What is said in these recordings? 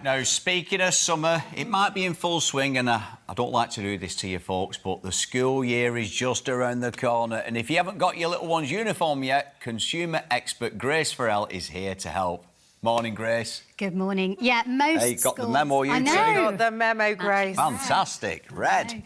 now, speaking of summer, it might be in full swing, and I don't like to do this to you folks, but the school year is just around the corner, and if you haven't got your little one's uniform yet, consumer expert Grace Forell is here to help. Morning, Grace. Good morning. Yeah, most Hey, got schools... the memo, you I know. two? Got the memo, Grace. Fantastic. Red.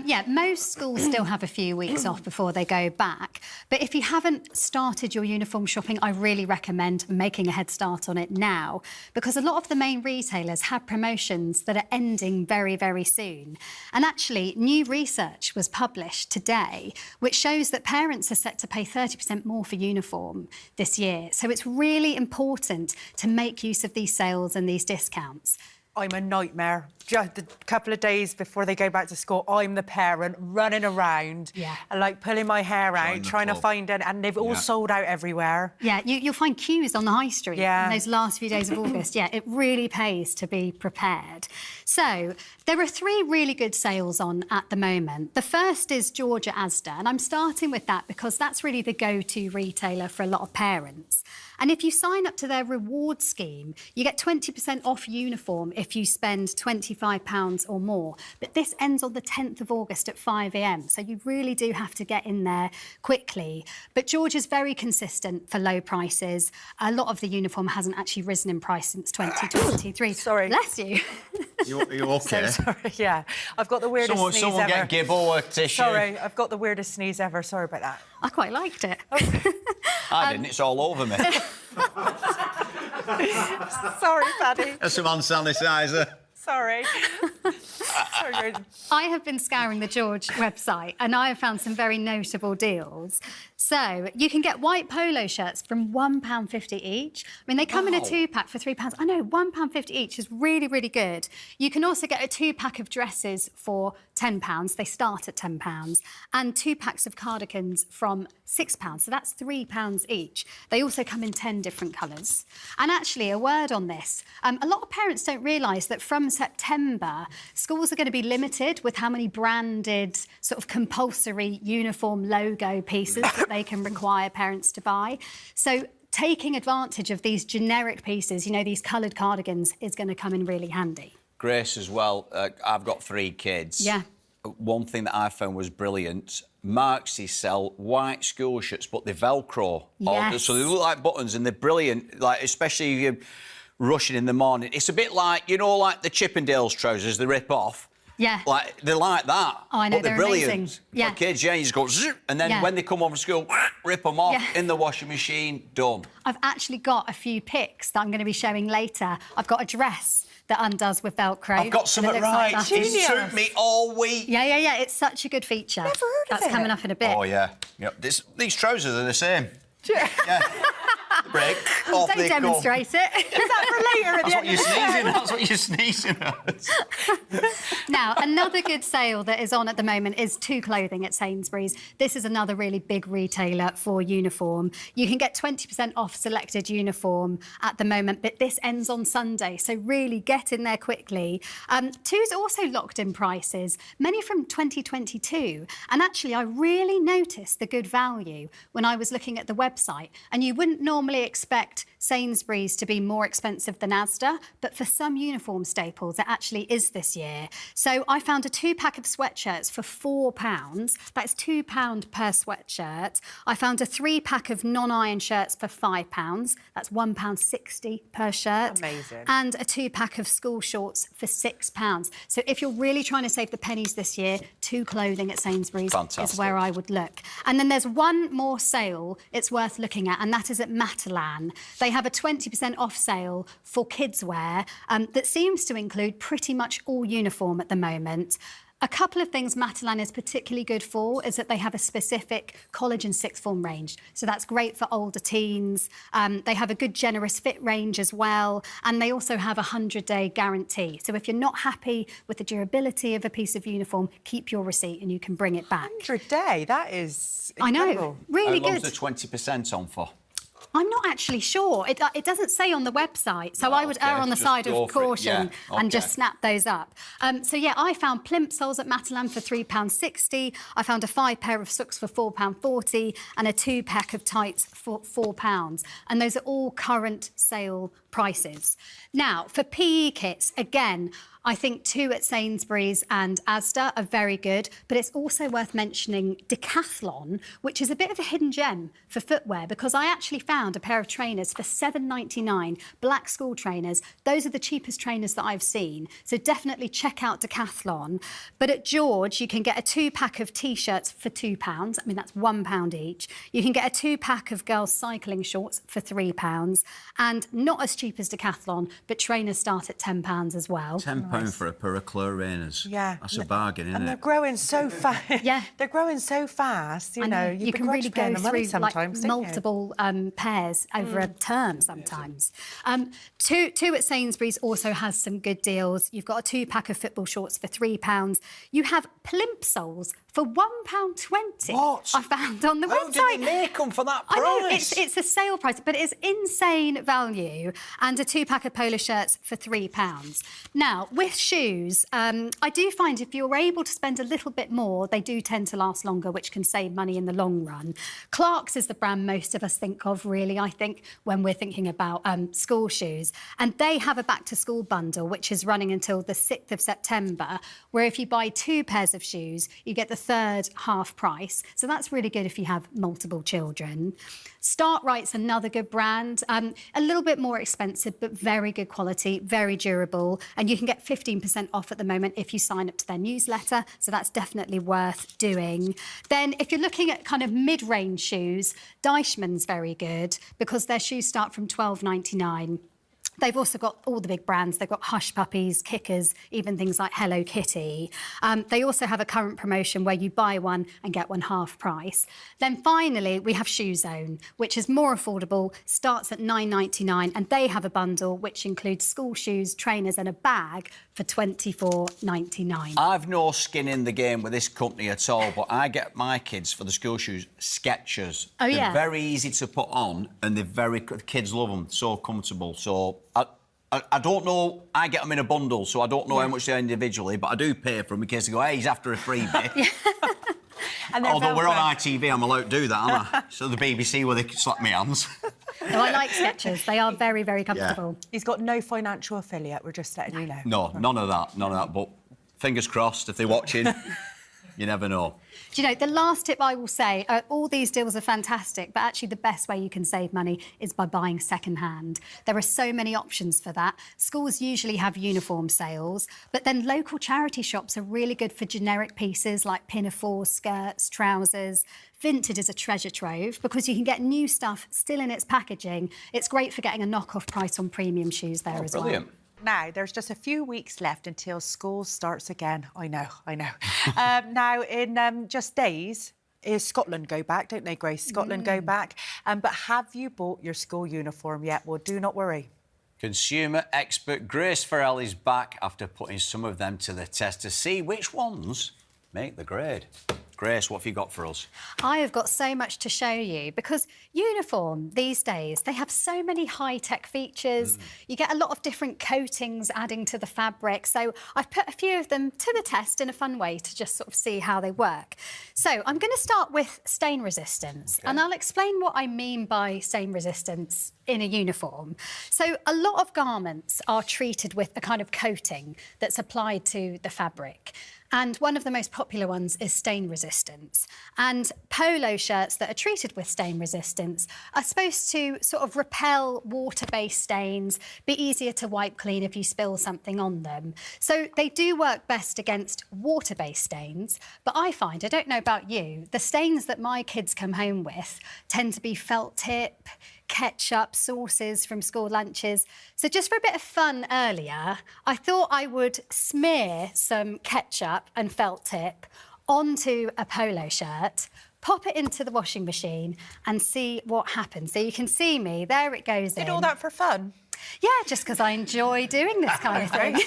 Yeah, most schools still have a few weeks off before they go back. But if you haven't started your uniform shopping, I really recommend making a head start on it now, because a lot of the main retailers have promotions that are ending very, very soon. And actually, new research was published today, which shows that parents are set to pay 30% more for uniform this year. So it's really important to make use of these sales and these discounts. I'm a nightmare. Just a couple of days before they go back to school, I'm the parent running around and like pulling my hair out, trying to find it, and they've all sold out everywhere. Yeah, you'll find queues on the high street in those last few days of August. Yeah, it really pays to be prepared. So there are 3 really good sales on at the moment. The first is Georgia Asda, and I'm starting with that because that's really the go-to retailer for a lot of parents. And if you sign up to their reward scheme, you get 20% off uniform if you spend £25 or more. But this ends on the 10th of August at 5 a.m, so you really do have to get in there quickly. But Georgia's very consistent for low prices. A lot of the uniform hasn't actually risen in price since 2023. Sorry. Bless you. You okay? So sorry, yeah. I've got the weirdest sneeze someone ever. get Gibbo a tissue. Sorry, I've got the weirdest sneeze ever. Sorry about that. I quite liked it. I didn't, it's all over me. Sorry, Paddy. That's some hand sanitizer. Sorry. Sorry, Grace. I have been scouring the George website and I have found some very notable deals. So you can get white polo shirts from £1.50 each. I mean, they come in a 2-pack for £3. I know, £1.50 each is really, really good. You can also get a 2-pack of dresses for £10. They start at £10. And 2 packs of cardigans from £6. So that's £3 each. They also come in 10 different colours. And actually, a word on this. A lot of parents don't realise that from September, schools are going to be limited with how many branded, sort of compulsory uniform logo pieces that they can require parents to buy. So taking advantage of these generic pieces, you know, these coloured cardigans, is going to come in really handy. Grace, as well, I've got 3 kids. Yeah. One thing that I found was brilliant. Marksy sell white school shirts, but they're Velcro. Yes. So they look like buttons and they're brilliant, like, especially if you're rushing in the morning. It's a bit like, you know, like the Chippendales trousers they rip off. Yeah. Like, they're like that. Oh, I know, but they're amazing. brilliant. Yeah. For kids, you just go zip, and then when they come home from school, rip them off in the washing machine, done. I've actually got a few pics that I'm going to be showing later. I've got a dress that undoes with Velcro. I've got something right. Like It's took me all week. Yeah. It's such a good feature. Never heard of That's it. coming up in a bit. Oh, yeah. Yep. These trousers are the same. Yeah. Break. Off Don't they demonstrate it. Is that for later? That's what you're sneezing. That's what you're sneezing at. Now, another good sale that is on at the moment is To Clothing at Sainsbury's. This is another really big retailer for uniform. You can get 20% off selected uniform at the moment, but this ends on Sunday, so really get in there quickly. To's also locked in prices, many from 2022. And actually, I really noticed the good value when I was looking at the website. And you wouldn't normally expect Sainsbury's to be more expensive than Asda, but for some uniform staples, it actually is this year. So I found a 2-pack of sweatshirts for £4. That's £2 per sweatshirt. I found a 3-pack of non-iron shirts for £5. That's £1.60 per shirt. Amazing. And a 2-pack of school shorts for £6. So if you're really trying to save the pennies this year, To Clothing at Sainsbury's is where I would look. And then there's one more sale it's worth looking at, and that is at Matalan. They have a 20% off sale for kids wear that seems to include pretty much all uniform at the moment. A couple of things Matalan is particularly good for is that they have a specific college and sixth form range. So that's great for older teens. They have a good generous fit range as well. And they also have a 100-day guarantee. So if you're not happy with the durability of a piece of uniform, keep your receipt and you can bring it back. 100-day, that is incredible. I know, really good. How long's the 20% on for? I'm not actually sure. It doesn't say on the website, so I would err on the side of caution and just snap those up. So, yeah, I found plimsolls at Matalan for £3.60. I found a 5 pair of socks for £4.40 and a 2-pack of tights for £4. And those are all current sale prices. Now, for PE kits, again, I think 2 at Sainsbury's and Asda are very good, but it's also worth mentioning Decathlon, which is a bit of a hidden gem for footwear, because I actually found a pair of trainers for £7.99, black school trainers. Those are the cheapest trainers that I've seen, so definitely check out Decathlon. But at George, you can get a 2-pack of T-shirts for £2. I mean, that's £1 each. You can get a 2-pack of girls' cycling shorts for £3, and not as cheap as Decathlon, but trainers start at £10 as well. £10 for a pair of trainers. Yeah. That's a bargain, isn't it? And they're growing so fast. Yeah. They're growing so fast, you know. You can really go through like multiple pairs over a term sometimes. 2 at Sainsbury's also has some good deals. You've got a 2-pack of football shorts for £3. You have plimsolls for £1.20. What? I found on the How website. did they make them for that price? I know, it's a sale price, but it's insane value. And a 2-pack of polo shirts for £3. Now, with shoes, I do find if you're able to spend a little bit more, they do tend to last longer, which can save money in the long run. Clarks is the brand most of us think of, really, I think, when we're thinking about school shoes. And they have a back-to-school bundle, which is running until the 6th of September, where if you buy 2 pairs of shoes, you get the 3rd half price. So that's really good if you have multiple children. Startright's another good brand, a little bit more expensive, but very good quality, very durable. And you can get 15% off at the moment if you sign up to their newsletter. So that's definitely worth doing. Then if you're looking at kind of mid-range shoes, Deichmann's very good because their shoes start from £12.99. They've also got all the big brands. They've got Hush Puppies, Kickers, even things like Hello Kitty. They also have a current promotion where you buy one and get one half price. Then finally, we have Shoe Zone, which is more affordable, starts at £9.99, and they have a bundle which includes school shoes, trainers and a bag for £24.99. I've no skin in the game with this company at all, but I get my kids for the school shoes Skechers. Oh, yeah. They're very easy to put on and the kids love them, so comfortable. So I don't know, I get them in a bundle, so I don't know how much they're individually, but I do pay for them in case they go, hey, he's after a freebie. Although we're on ITV, I'm allowed to do that, aren't I? So the BBC where they slap me hands. No, I like Skechers. They are very, very comfortable. He's got no financial affiliate, we're just letting you know. No, none of that. But fingers crossed, if they're watching, you never know. Do you know, the last tip I will say, all these deals are fantastic, but actually the best way you can save money is by buying secondhand. There are so many options for that. Schools usually have uniform sales, but then local charity shops are really good for generic pieces like pinafores, skirts, trousers. Vinted is a treasure trove because you can get new stuff still in its packaging. It's great for getting a knockoff price on premium shoes there as Brilliant. well. Now, there's just a few weeks left until school starts again. I know. Now, in just days, Scotland go back, don't they, Grace? Scotland go back. But have you bought your school uniform yet? Well, do not worry. Consumer expert Grace Forell is back after putting some of them to the test to see which ones make the grade. Grace, what have you got for us? I have got so much to show you because uniform these days, they have so many high-tech features. You get a lot of different coatings adding to the fabric. So I've put a few of them to the test in a fun way to just sort of see how they work. So I'm going to start with stain resistance, and I'll explain what I mean by stain resistance in a uniform. So a lot of garments are treated with a kind of coating that's applied to the fabric. And one of the most popular ones is stain resistance. And polo shirts that are treated with stain resistance are supposed to sort of repel water-based stains, be easier to wipe clean if you spill something on them. So they do work best against water-based stains. But I find, I don't know about you, the stains that my kids come home with tend to be felt tip, ketchup, sauces from school lunches. So just for a bit of fun earlier, I thought I would smear some ketchup and felt tip onto a polo shirt, pop it into the washing machine and see what happens. So you can see me, there it goes in. Did all that for fun? Yeah, just because I enjoy doing this kind of thing.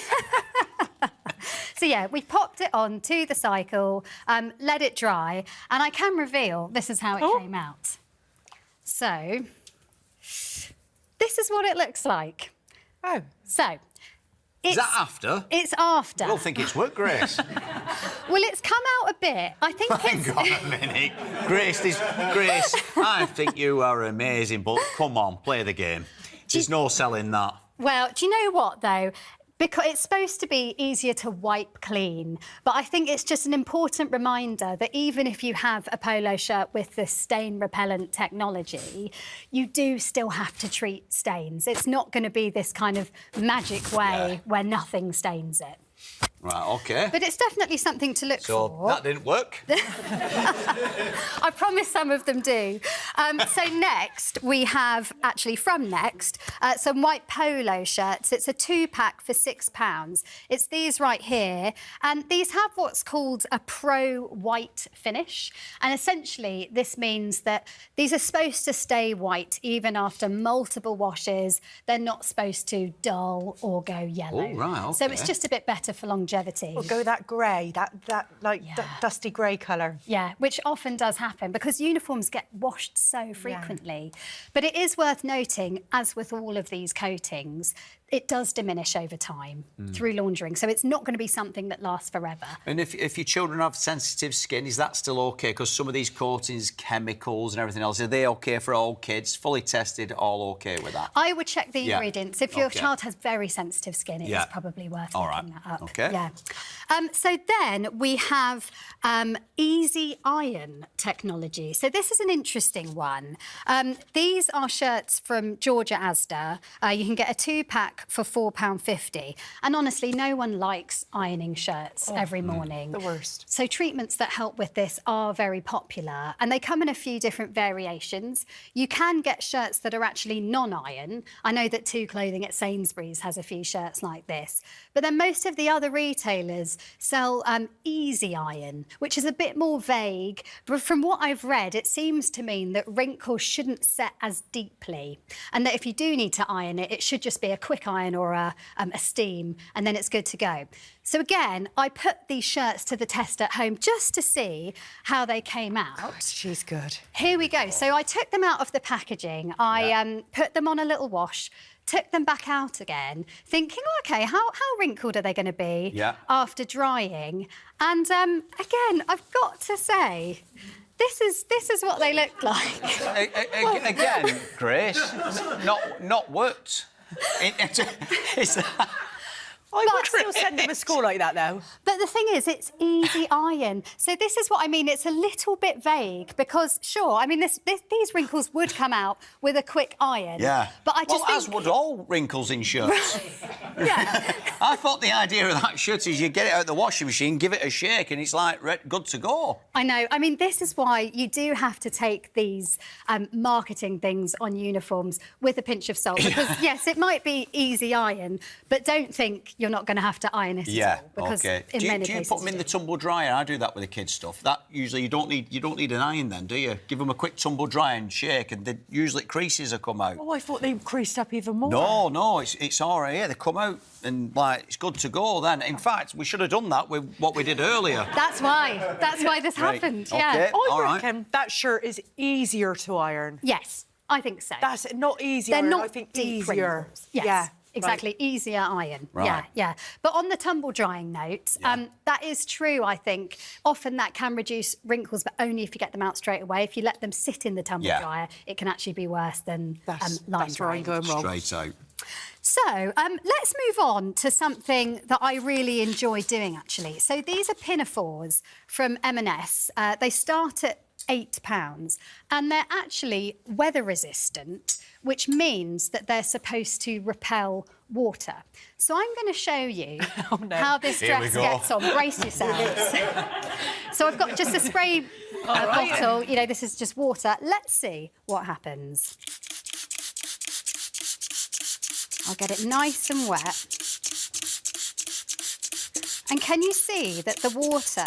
So, yeah, we popped it onto the cycle, let it dry, and I can reveal this is how it came out. So this is what it looks like. Oh. So, Is that after? It's after. I don't think it's worked, Grace. Well, it's come out a bit. I think it's... Hang on a minute. Grace, I think you are amazing, but come on, play the game. There's no selling that. Well, do you know what, though? Because it's supposed to be easier to wipe clean, but I think it's just an important reminder that even if you have a polo shirt with the stain repellent technology, you do still have to treat stains. It's not going to be this kind of magic way where nothing stains it. Right, OK. But it's definitely something to look for. So that didn't work. I promise some of them do. So next, we have, actually from Next, some white polo shirts. It's a 2-pack for £6. It's these right here. And these have what's called a pro white finish. And essentially, this means that these are supposed to stay white even after multiple washes. They're not supposed to dull or go yellow. Oh, right, OK. So it's just a bit better for longevity. Or go that grey, that dusty grey colour. Yeah, which often does happen because uniforms get washed so frequently. But it is worth noting, as with all of these coatings, it does diminish over time through laundering. So it's not going to be something that lasts forever. And if your children have sensitive skin, is that still OK? Because some of these coatings, chemicals and everything else, are they OK for all kids? Fully tested, all OK with that? I would check the ingredients. If your OK. child has very sensitive skin, it is probably worth looking that up. OK. Yeah. So then we have easy iron technology. So this is an interesting one. These are shirts from Georgia Asda. You can get a 2-pack for £4.50. And honestly, no one likes ironing shirts every morning. The worst. So treatments that help with this are very popular, and they come in a few different variations. You can get shirts that are actually non-iron. I know that Two Clothing at Sainsbury's has a few shirts like this. But then most of the other retailers sell easy iron, which is a bit more vague. But from what I've read, it seems to mean that wrinkles shouldn't set as deeply, and that if you do need to iron it, it should just be a quick iron or a steam, and then it's good to go. So again, I put these shirts to the test at home just to see how they came out. She's good. Here we go. So I took them out of the packaging. I put them on a little wash, took them back out again, thinking, OK, how wrinkled are they going to be after drying? And again, I've got to say, this is what they look like. Again, Grace, not worked. I would still send them to school like that, though. But the thing is, it's easy iron. So this is what I mean. It's a little bit vague because, sure, I mean, these wrinkles would come out with a quick iron. Yeah. But I just think... as would all wrinkles in shirts. Yeah. I thought the idea of that shirt is you get it out of the washing machine, give it a shake, and it's like good to go. I know. I mean, this is why you do have to take these marketing things on uniforms with a pinch of salt. Because, yes, it might be easy iron, but don't think you're not going to have to iron it at all. Because in many cases do you put them in the tumble dryer? I do that with the kids' stuff. That usually you don't need an iron then, do you? Give them a quick tumble dryer and shake, and usually creases will come out. Oh, I thought they creased up even more. No, it's all right. Yeah, they come out and like it's good to go then. In fact, we should have done that with what we did earlier. That's why this happened. Yeah. I reckon that shirt is easier to iron. Yes, I think so. That's not easier. They're not I think deep easier. wrinkles. Yes. Yeah. Exactly, easier iron. Right. Yeah. But on the tumble drying note, that is true, I think. Often that can reduce wrinkles, but only if you get them out straight away. If you let them sit in the tumble dryer, it can actually be worse than line drying. That's where I'm going wrong. Straight out. So let's move on to something that I really enjoy doing, actually. So these are pinafores from M&S. They start at £8 and they're actually weather resistant, which means that they're supposed to repel water. So I'm going to show you how this dress gets on. Brace yourselves. So I've got just a spray bottle. You know, this is just water. Let's see what happens. I'll get it nice and wet. And can you see that the water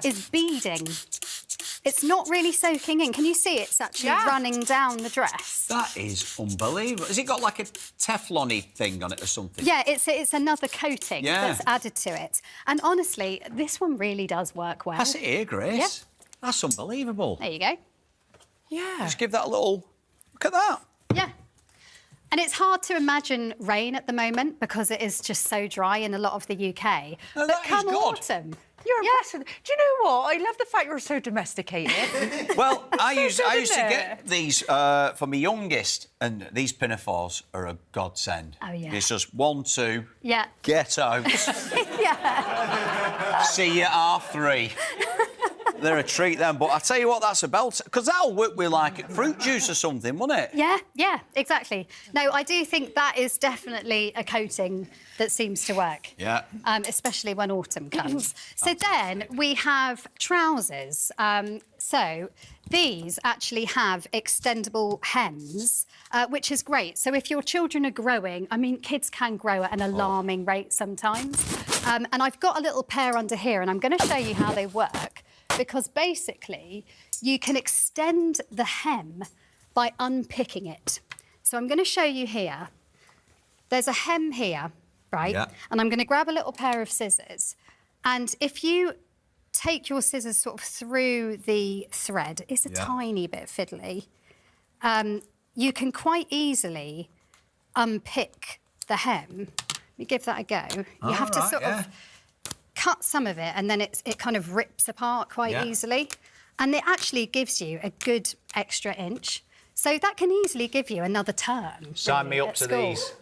is beading? It's not really soaking in. Can you see it's actually running down the dress? That is unbelievable. Has it got like a Teflon-y thing on it or something? Yeah, it's another coating that's added to it. And honestly, this one really does work well. That's it here, Grace. Yeah. That's unbelievable. There you go. Yeah. Just give that a little... Look at that. Yeah. And it's hard to imagine rain at the moment because it is just so dry in a lot of the UK. No, but come autumn, You're a person. Do you know what? I love the fact you're so domesticated. Well, I used to isn't get these for my youngest, and these pinafores are a godsend. Oh, yeah. It's just 1, 2, Yeah. get out. Yeah. See you at R3. They're a treat, then. But I tell you what, that's a belt, because that'll work with, like, fruit juice or something, wouldn't it? Yeah, exactly. No, I do think that is definitely a coating that seems to work. Yeah. Especially when autumn comes. So then we have trousers. So these actually have extendable hems, which is great. So if your children are growing, I mean, kids can grow at an alarming rate sometimes. And I've got a little pair under here, and I'm going to show you how they work. Because basically, you can extend the hem by unpicking it. So I'm going to show you here. There's a hem here, right? Yeah. And I'm going to grab a little pair of scissors. And if you take your scissors sort of through the thread, it's a tiny bit fiddly, you can quite easily unpick the hem. Let me give that a go. You have to sort of cut some of it, and then it kind of rips apart quite easily. And it actually gives you a good extra inch. So that can easily give you another term. Sign really, me up at to school. these.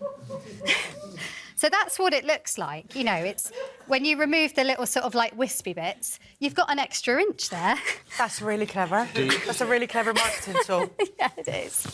So that's what it looks like. You know, it's when you remove the little sort of like wispy bits, you've got an extra inch there. That's really clever. That's a really clever marketing tool. Yeah, it is.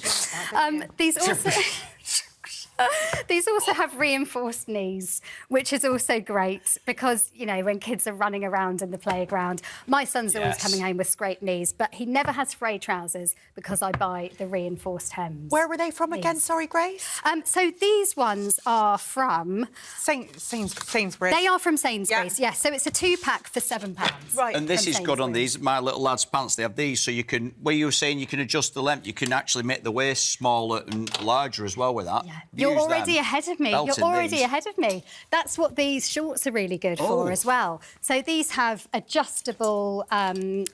These also have reinforced knees, which is also great because, you know, when kids are running around in the playground, my son's always coming home with scraped knees, but he never has frayed trousers because I buy the reinforced hems. Where were they from again? Sorry, Grace? So these ones are from... Sainsbury's. They are from Sainsbury's, yes. So it's a 2-pack for £7. Right. And this is good on these. My little lad's pants, they have these, so you can... Where you were saying you can adjust the length, you can actually make the waist smaller and larger as well with that. Yeah. You're already ahead of me. You're already ahead of me. That's what these shorts are really good for as well. So these have adjustable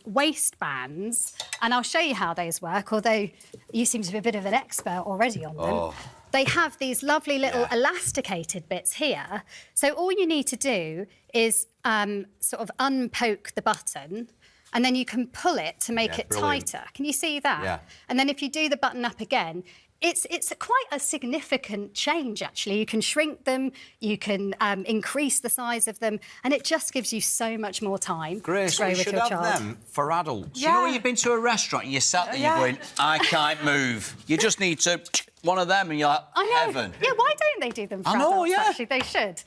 waistbands, and I'll show you how those work, although you seem to be a bit of an expert already on them. They have these lovely little elasticated bits here. So all you need to do is sort of unpoke the button, and then you can pull it to make it tighter. Can you see that? Yeah. And then if you do the button up again, it's quite a significant change, actually. You can shrink them, you can increase the size of them, and it just gives you so much more time Grace, to grow we with should your have child. them for adults. You know when you've been to a restaurant and you're sat there, you're going, I can't move. You just need to... one of them and you're like, I know. heaven. Yeah, why don't they do them for I know, adults, yeah. actually? They should.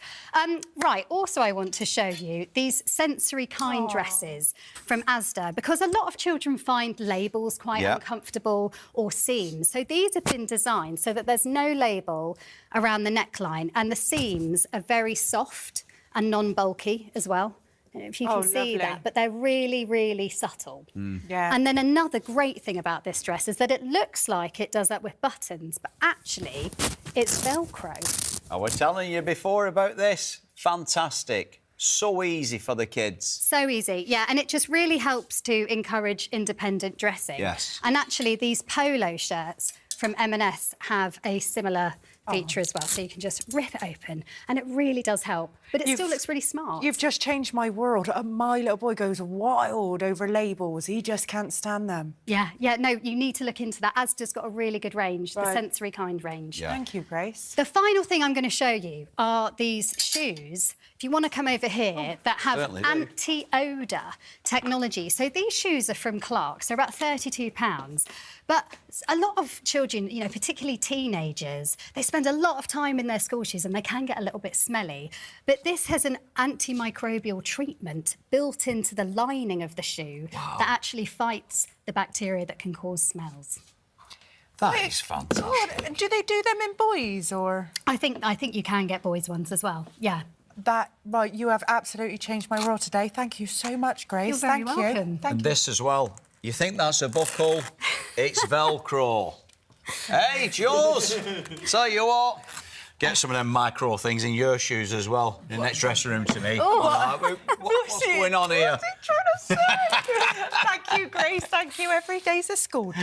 Right, also I want to show you these sensory kind dresses from Asda, because a lot of children find labels quite uncomfortable or seams. So these have been designed so that there's no label around the neckline, and the seams are very soft and non-bulky as well. I don't know if you can see that, but they're really, really subtle. Yeah. And then another great thing about this dress is that it looks like it does that with buttons, but actually it's Velcro. I was telling you before about this. Fantastic. So easy for the kids. So easy, yeah, and it just really helps to encourage independent dressing. Yes. And actually these polo shirts from M&S have a similar feature as well, so you can just rip it open, and it really does help. But it still looks really smart. You've just changed my world. My little boy goes wild over labels. He just can't stand them. Yeah, no, you need to look into that. Asda's got a really good range, the sensory kind range. Yeah. Thank you, Grace. The final thing I'm going to show you are these shoes, if you want to come over here, that have anti-odour technology. So these shoes are from Clarks. They're about £32. But a lot of children, you know, particularly teenagers, they spend a lot of time in their school shoes and they can get a little bit smelly. But this has an antimicrobial treatment built into the lining of the shoe that actually fights the bacteria that can cause smells. That is fantastic. God, do they do them in boys or...? I think you can get boys' ones as well, yeah. Right, you have absolutely changed my world today. Thank you so much, Grace. You're very welcome. Thank And you. this as well. You think that's a buckle? It's Velcro. Hey, it's yours. Tell you what, get some of them micro things in your shoes as well. In the next dressing room to me. What's going on here? What's he trying to say? Thank you, Grace. Thank you. Every day's a school day.